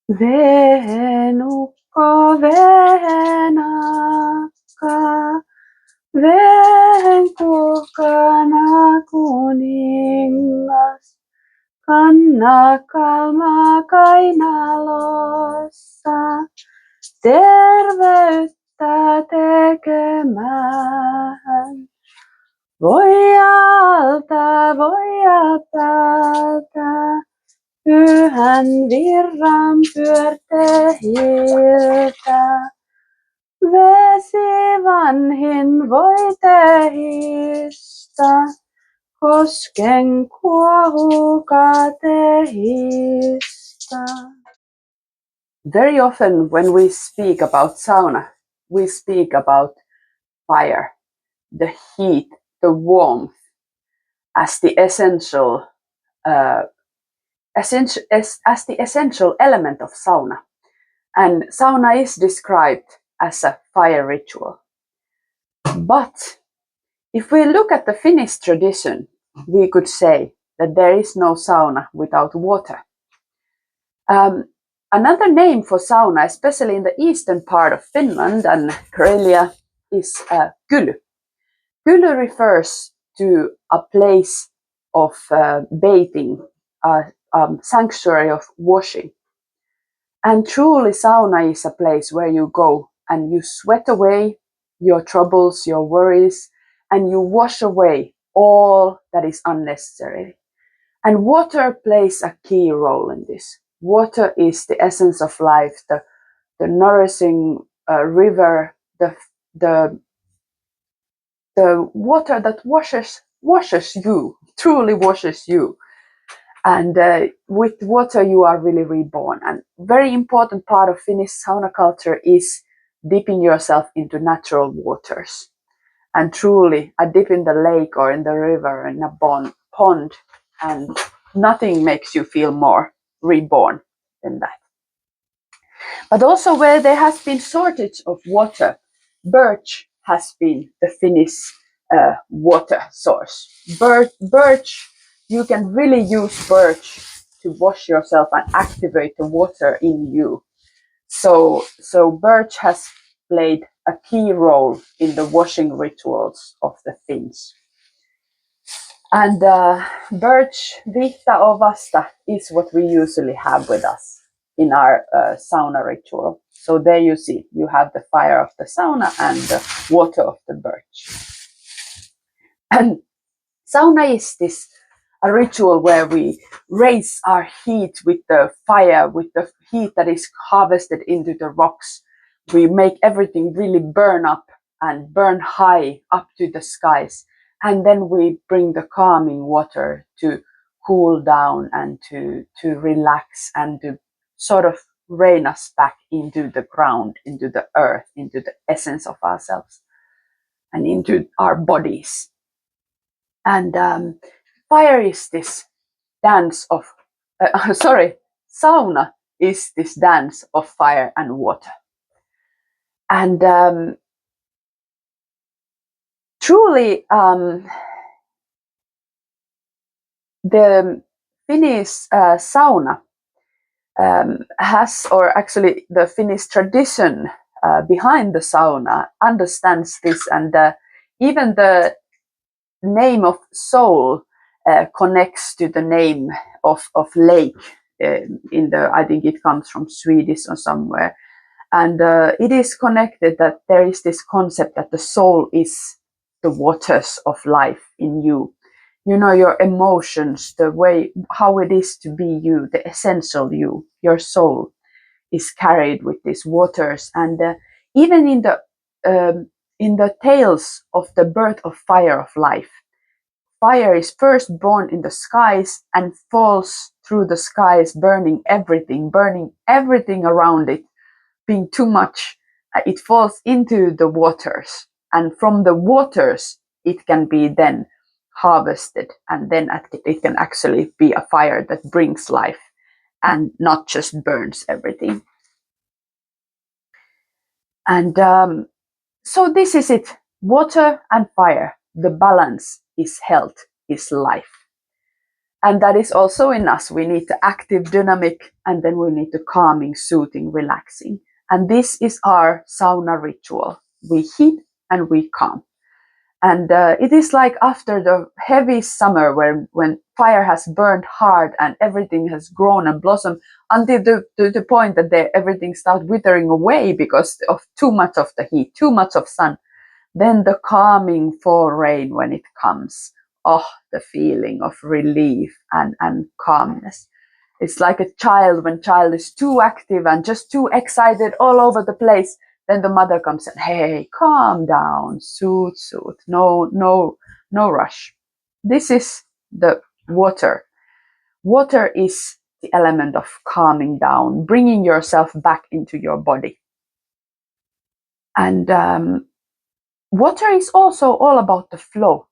Venukka venakka, venkurkana kuningas, kannakalma kainalossa, terveyttä tekemään. Voja päältä, pyhän virran pyörtehiltä. Vesi vanhin voitehista, kosken kuohukatehista. Very often when we speak about sauna, we speak about fire, the heat, the warmth as the essential element of sauna. And sauna is described as a fire ritual. But if we look at the Finnish tradition, we could say that there is no sauna without water. Another name for sauna, especially in the eastern part of Finland and Karelia, is kyly. Kyly refers to a place of bathing, a sanctuary of washing. And truly, sauna is a place where you go and you sweat away your troubles, your worries, and you wash away all that is unnecessary. And water plays a key role in this. Water is the essence of life, the nourishing river, the water that washes you, truly washes you. And with water, you are really reborn. And very important part of Finnish sauna culture is dipping yourself into natural waters. And truly, a dip in the lake or in the river, in a pond, and nothing makes you feel more reborn than that. But also where there has been shortage of water, birch has been the Finnish water source. Birch, you can really use birch to wash yourself and activate the water in you. So birch has played a key role in the washing rituals of the Finns. And birch, vihta or vasta, is what we usually have with us in our sauna ritual. So there you see, you have the fire of the sauna and the water of the birch. And sauna is this a ritual where we raise our heat with the fire, with the heat that is harvested into the rocks. We make everything really burn up and burn high up to the skies. And then we bring the calming water to cool down and to relax and to sort of rein us back into the ground, into the earth, into the essence of ourselves and into our bodies. And fire is this dance of, sauna is this dance of fire and water. And truly, the Finnish sauna has, or actually the Finnish tradition behind the sauna understands this, and even the name of soul connects to the name of lake. I think it comes from Swedish or somewhere, and it is connected that there is this concept that the soul is the waters of life in you. You know, your emotions, the way how it is to be you, the essential you, your soul is carried with these waters. And even in the tales of the birth of fire of life, fire is first born in the skies and falls through the skies, burning everything around it, being too much. It falls into the waters, and from the waters it can be then harvested, and then it can actually be a fire that brings life and not just burns everything. And so this is it. Water and fire, the balance is health, is life. And that is also in us. We need the active, dynamic, and then we need the calming, soothing, relaxing. And this is our sauna ritual. We heat and we calm. And it is like after the heavy summer when fire has burned hard and everything has grown and blossomed until the point that everything starts withering away because of too much of the heat, too much of sun. Then the calming fall rain when it comes. Oh, the feeling of relief and calmness. It's like a child when child is too active and just too excited all over the place. Then the mother comes and, hey, calm down, soothe, soothe. No rush. This is the water. Water is the element of calming down, bringing yourself back into your body. And water is also all about the flow.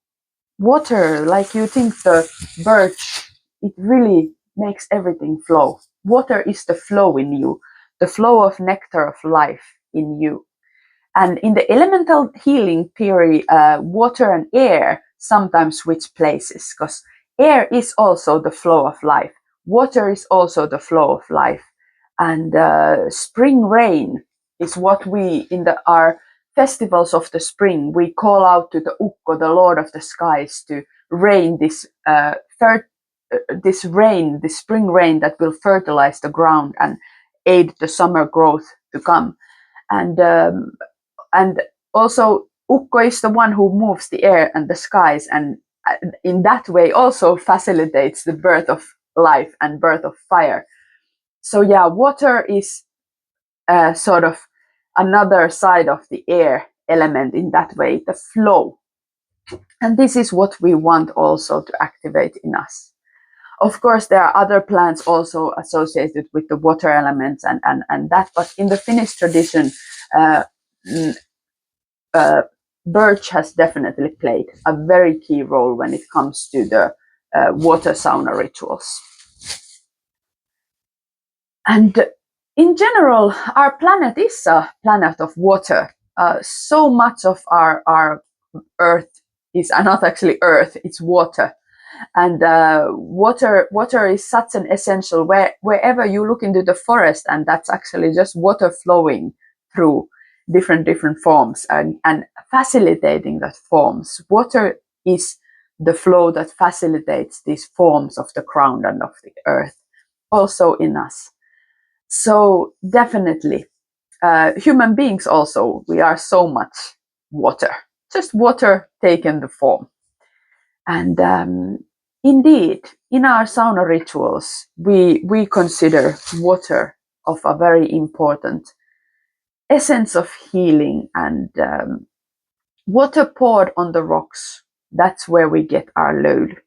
Water, like you think the birch, it really makes everything flow. Water is the flow in you, the flow of nectar of life in you. And in the elemental healing theory, water and air sometimes switch places because air is also the flow of life. Water is also the flow of life. And spring rain is what we, in our festivals of the spring, we call out to the Ukko, the Lord of the skies, to rain this this spring rain that will fertilize the ground and aid the summer growth to come. And also Ukko is the one who moves the air and the skies, and in that way also facilitates the birth of life and birth of fire. So yeah, water is sort of another side of the air element in that way, the flow. And this is what we want also to activate in us. Of course, there are other plants also associated with the water elements and that, but in the Finnish tradition, uh, birch has definitely played a very key role when it comes to the water sauna rituals. And in general, our planet is a planet of water. So much of our Earth is not actually Earth, it's water. And water is such an essential wherever you look into the forest, and that's actually just water flowing through different forms and facilitating that forms. Water is the flow that facilitates these forms of the ground and of the earth, also in us. So definitely, human beings also, we are so much water, just water taken the form. And indeed, in our sauna rituals, we consider water of a very important essence of healing, and water poured on the rocks, that's where we get our load.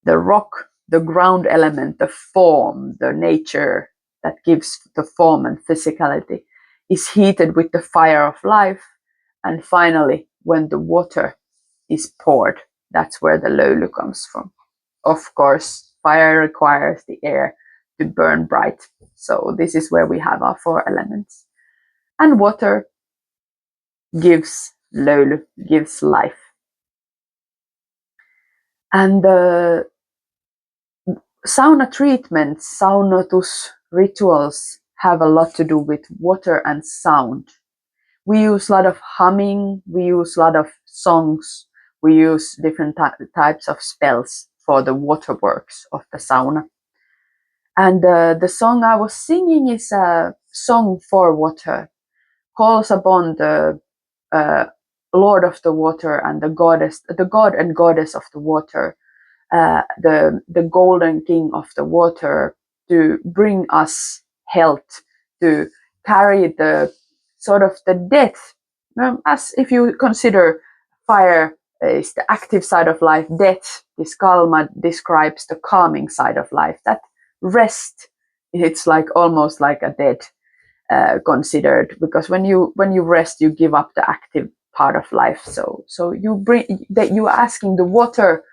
The rock, the ground element, the form, the nature that gives the form and physicality is heated with the fire of life. And finally, when the water is poured, that's where the lolu comes from. Of course, fire requires the air to burn bright. So this is where we have our four elements. And water gives lolu, gives life. And the sauna treatments, saunotus rituals have a lot to do with water and sound. We use a lot of humming, we use a lot of songs, we use different types of spells for the waterworks of the sauna. And the song I was singing is a song for water, calls upon the Lord of the water and the goddess, the god and goddess of the water, the golden king of the water, to bring us health, to carry the sort of the death, as if you consider fire is the active side of life, death, this kalma describes the calming side of life, that rest, it's like almost like a dead considered, because when you rest, you give up the active part of life. So you bring that, you are asking the water,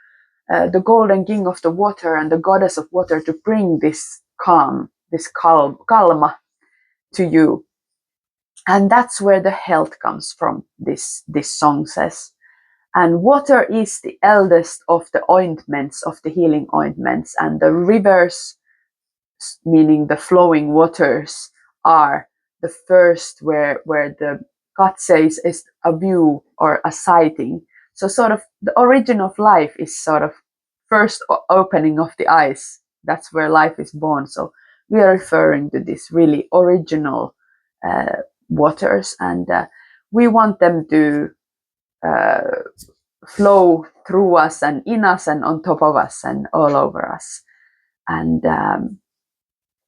the golden king of the water and the goddess of water, to bring this calm, this kalma to you. And that's where the health comes from, this song says. And water is the eldest of the ointments, of the healing ointments, and the rivers, meaning the flowing waters, are the first where the God says is a view or a sighting. So sort of the origin of life is sort of first opening of the eyes. That's where life is born. So we are referring to this really original waters, and we want them to uh, flow through us and in us and on top of us and all over us. And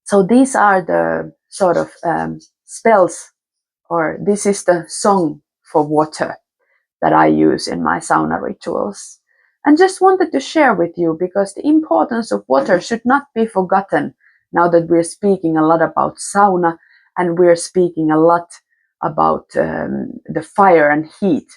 so these are the sort of spells, or this is the song for water that I use in my sauna rituals. And just wanted to share with you, because the importance of water should not be forgotten now that we're speaking a lot about sauna, and we're speaking a lot about the fire and heat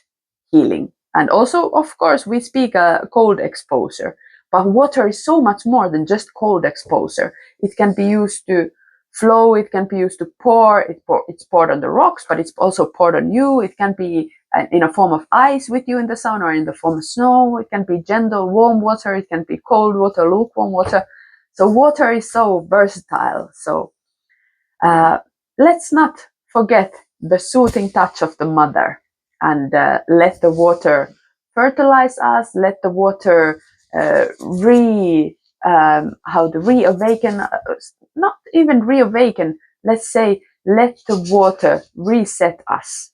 healing. And also, of course, we speak cold exposure, but water is so much more than just cold exposure. It can be used to flow, it can be used to pour, it's poured on the rocks, but it's also poured on you. It can be in a form of ice with you in the sauna, or in the form of snow. It can be gentle, warm water. It can be cold water, lukewarm water. So water is so versatile. So let's not forget the soothing touch of the mother, and let the water fertilize us. Let the water reawaken, not even reawaken. Let's say, let the water reset us.